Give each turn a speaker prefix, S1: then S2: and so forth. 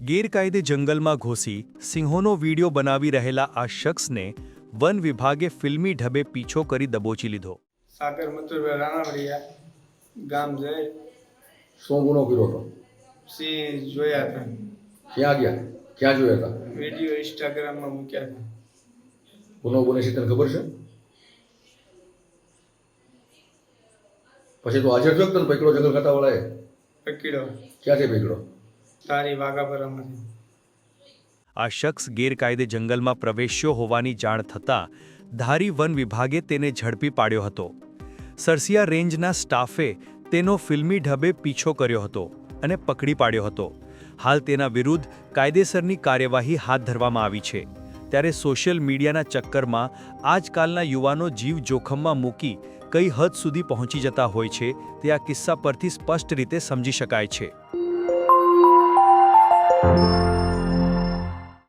S1: ગેરકાયદે જંગલમાં ઘૂસી સિંહોનો વીડિયો બનાવી રહેલા આ શખ્સને વન વિભાગે ફિલ્મી ઢબે પીછો કરી દબોચી લીધો.
S2: સાગર મથુરભાઈ રાણાવડિયા ગામ જાય
S3: શું ગુનો કર્યો હતો?
S2: સિંહ જોયા હતા.
S3: ક્યાં ગયા? ક્યાં જોયા હતા?
S2: વિડીયો ઇન્સ્ટાગ્રામમાં મૂક્યા હતા.
S3: ગુનો બને છે તને ખબર છે? પછી તો હાજર થયો તને પકડો જંગલ ખાતાવાળાએ?
S2: પકડ્યો.
S3: ક્યાંથી પકડ્યો?
S2: તારી વાઘાપરામાંથી.
S1: આ શખ્સ ગેરકાયદે જંગલમાં પ્રવેશ્યો હોવાની જાણ થતાં ધારી વન વિભાગે તેને ઝડપી પાડ્યો હતો. સરસિયા રેન્જના સ્ટાફે તેનો ફિલ્મી ઢબે પીછો કર્યો હતો અને પકડી પાડ્યો હતો. હાલ તેના વિરુદ્ધ કાયદેસરની કાર્યવાહી હાથ ધરવામાં આવી છે. ત્યારે સોશિયલ મીડિયાના ચક્કરમાં આજકાલના યુવાનો જીવ જોખમમાં મૂકી કઈ હદ સુધી પહોંચી જતા હોય છે તે આ કિસ્સા પરથી સ્પષ્ટ રીતે સમજી શકાય છે.